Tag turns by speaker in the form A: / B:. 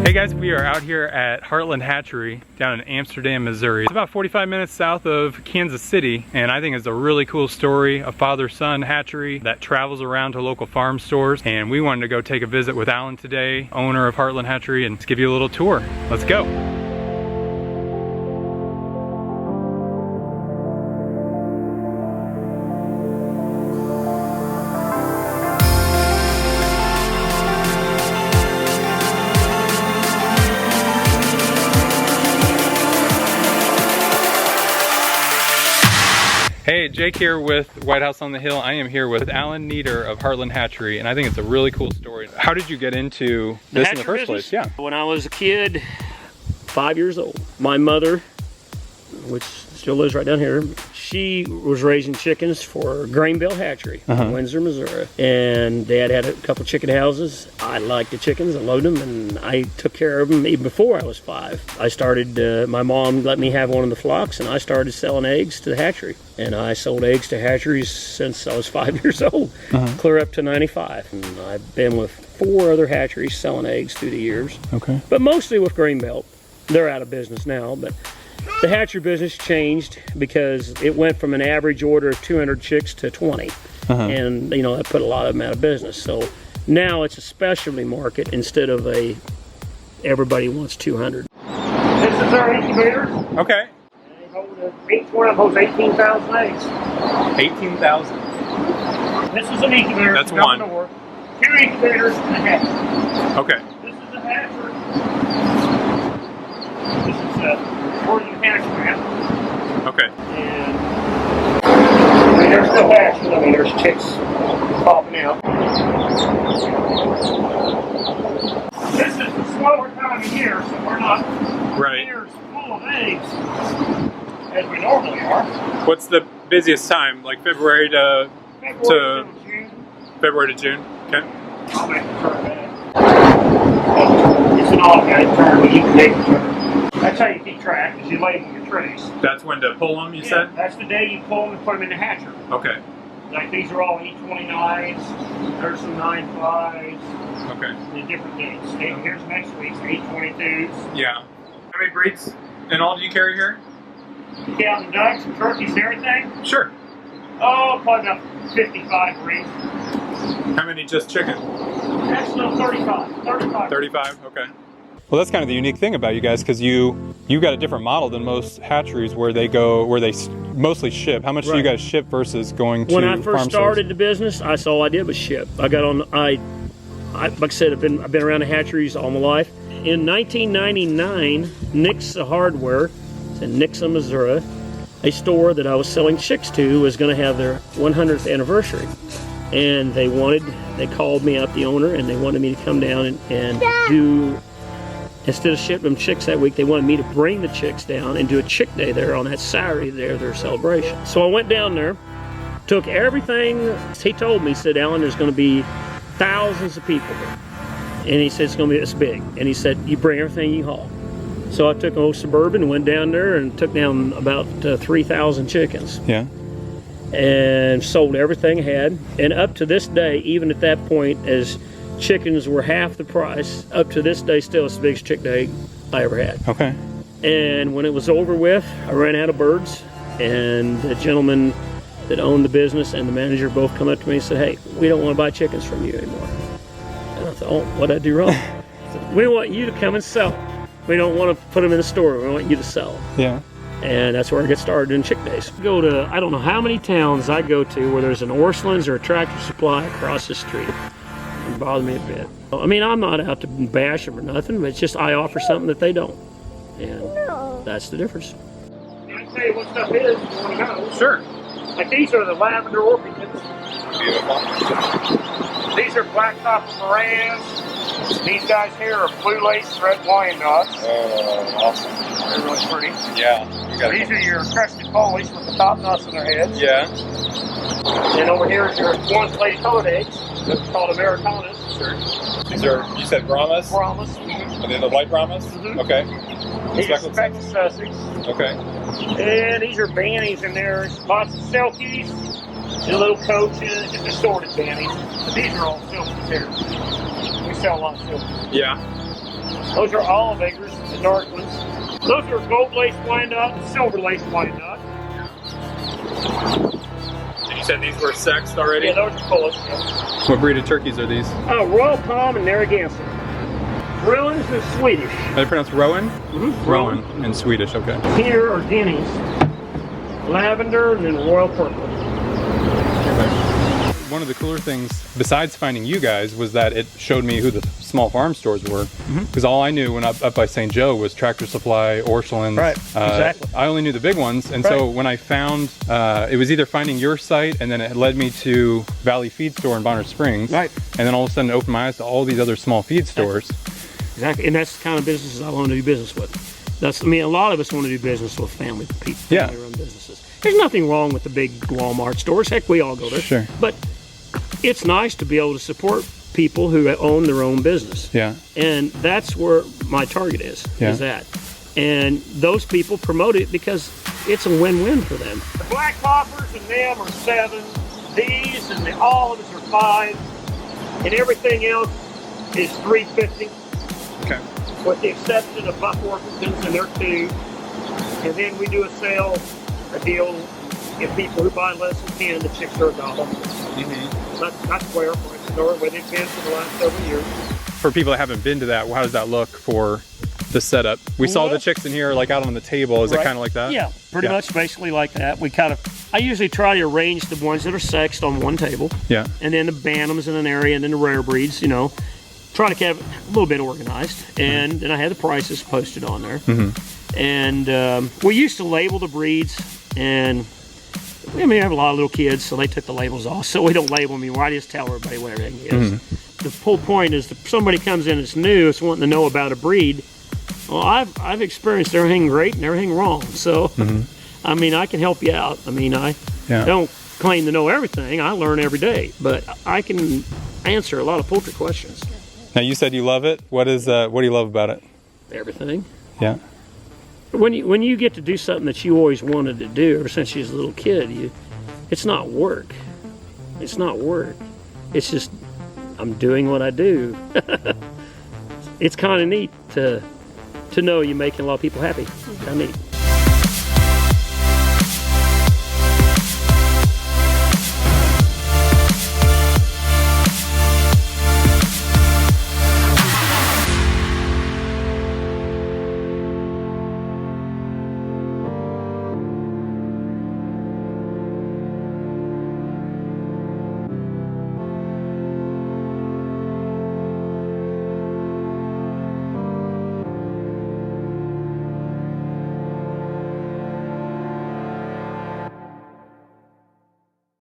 A: Hey guys, we are out here at Heartland Hatchery down in Amsterdam, Missouri. It's about 45 minutes south of Kansas City, and I think it's a really cool story, a father-son hatchery that travels around to local farm stores. And we wanted to go take a visit with Alan today, owner of Heartland Hatchery, and give you a little tour. Let's go. Hey, Jake here with White House on the Hill. I am here with Alan Nieder of Heartland Hatchery, and I think it's a really cool story. How did you get into this in the first place? Yeah.
B: When I was a kid, 5 years old, my mother, which still lives right down here, she was raising chickens for Greenbelt Hatchery in Windsor, Missouri. And Dad had a couple chicken houses. I liked the chickens, I loved them, and I took care of them even before I was 5. I started, my mom let me have one of the flocks, and I started selling eggs to the hatchery. And I sold eggs to hatcheries since I was 5 years old, clear up to 95. And I've been with 4 other hatcheries selling eggs through the years. Okay. But mostly with Greenbelt. They're out of business now, but the hatchery business changed because it went from an average order of 200 chicks to 20. And, you know, that put a lot of them out of business. So now it's a specialty market instead of a everybody wants 200.
C: This is our incubator.
A: Okay.
C: Each one of them holds 18,000 eggs.
A: 18,000.
C: This is an incubator.
A: That's one.
C: 2 incubators and a hatchery.
A: Okay.
C: This is a hatchery. This is where you hatch them.
A: Okay.
C: And I mean, they're still hatching. I mean, there's chicks popping out. This is the slower time of year, so we're not ears full of eggs as we normally are.
A: What's the busiest time? Like February to
C: June.
A: February to June. Okay.
C: I'll make the turn back. It's an automatic turn, but you can make the turn. That's how you keep track, is you label your trays.
A: That's when to pull them, you said?
C: That's the day you pull them and put them in the hatchery.
A: Okay.
C: Like these are all E29s, there's some 9.5s.
A: Okay.
C: And different dates. Here's next week's 822s.
A: Yeah. How many breeds in all do you carry here?
C: Counting ducks and turkeys and everything?
A: Sure.
C: Oh, probably about 55 breeds.
A: How many just chicken?
C: That's still 35. 35.
A: 35, okay. Well, that's kind of the unique thing about you guys, because you got a different model than most hatcheries where they mostly ship. How much do you guys ship versus going to
B: When I first
A: farm
B: started
A: stores?
B: the business, that's all I did was ship. I got on, like I said, I've been around the hatcheries all my life. In 1999, Nixa Hardware in Nixa, Missouri, a store that I was selling chicks to was going to have their 100th anniversary. And they called me out, the owner, and they wanted me to come down and do, instead of shipping them chicks that week, they wanted me to bring the chicks down and do a chick day there on that Saturday there, their celebration. So I went down there, took everything. He told me, he said, Alan, there's going to be thousands of people there. And he said, it's going to be this big. And he said, you bring everything you haul. So I took an old Suburban and went down there and took down about 3,000 chickens. Yeah. And sold everything I had. And up to this day, even at that point, as chickens were half the price, up to this day, still it's the biggest chick day I ever had. Okay. And when it was over with, I ran out of birds. And the gentleman that owned the business and the manager both come up to me and said, hey, we don't want to buy chickens from you anymore. And I thought, oh, what did I do wrong? Said, we want you to come and sell them. We don't want to put them in the store. We want you to sell them. Yeah. And that's where I get started in chick days. I go to, I don't know how many towns I go to where there's an Orscheln's or a Tractor Supply across the street. It doesn't bother me a bit. I mean, I'm not out to bash them or nothing, but it's just I offer something that they don't. And that's the difference.
C: Can I tell you what stuff is if you want to know?
A: Sure.
C: Like these are the lavender orchids.
A: Beautiful.
C: These are blacktop Moran's. These guys here are blue lace red Wyandottes.
A: Oh, awesome.
C: They're really pretty.
A: Yeah.
C: These are your crested Polish with the top knots on their heads.
A: Yeah.
C: And over here is your one-plate colored eggs. They're called Americanas.
A: Sure. These are, you said Brahmas?
C: Brahmas.
A: And then the white Brahmas? Okay.
C: These are speckled Sussex.
A: Okay.
C: And these are bannies in there. Lots of selkies. And little coaches, just assorted bannies. But these are all silky pairs. We sell a lot of silver.
A: Yeah.
C: Those are olive acres, the dark ones. Those are gold lace Wyandotte and silver lace Wyandotte.
A: You said these were sexed already?
C: Yeah, those are pullets. Yeah.
A: What breed of turkeys are these?
C: Royal Palm and Narragansett. Rowan's is Swedish.
A: Are they pronounced Rowan?
C: Mm-hmm.
A: Rowan in Swedish, okay.
C: Here are guineas. Lavender and then royal purple.
A: One of the cooler things, besides finding you guys, was that it showed me who the small farm stores were. Because all I knew when up by St. Joe was Tractor Supply, Orscheln's.
B: Right, exactly.
A: I only knew the big ones. And so when I found, it was either finding your site and then it led me to Valley Feed Store in Bonner Springs.
B: Right.
A: And then all of a sudden it opened my eyes to all these other small feed stores.
B: Exactly, and that's the kind of businesses I want to do business with. I mean, a lot of us want to do business with family people, family-run businesses. There's nothing wrong with the big Walmart stores. Heck, we all go there.
A: Sure.
B: But it's nice to be able to support people who own their own business.
A: Yeah.
B: And that's where my target is that. And those people promote it because it's a win-win for them.
C: The black poppers and them are 7. These and the olives are 5. And everything else is $3.50.
A: Okay.
C: With the exception of Buck Orpingtons, and they're 2. And then we do a deal, if people who buy less than 10, the chicks are $1. That's where prices are, where they've been for the last several years.
A: For people that haven't been to that, how does that look for the setup? We saw the chicks in here like out on the table. Is it kind of like that?
B: Yeah, pretty much basically like that. I usually try to arrange the ones that are sexed on one table.
A: Yeah.
B: And then the bantams in an area, and then the rare breeds, try to keep it a little bit organized. And then I had the prices posted on there. And we used to label the breeds, and I mean, I have a lot of little kids, so they took the labels off. So we don't label them anymore. I just tell everybody what everything is. The whole point is if somebody comes in that's new, is wanting to know about a breed. Well, I've experienced everything great and everything wrong. So, I mean, I can help you out. I mean, I don't claim to know everything. I learn every day, but I can answer a lot of poultry questions.
A: Now, you said you love it. What do you love about it?
B: Everything.
A: Yeah.
B: When you get to do something that you always wanted to do ever since you was a little kid, it's not work. It's not work. It's just I'm doing what I do. It's kind of neat to know you're making a lot of people happy. Kind of neat.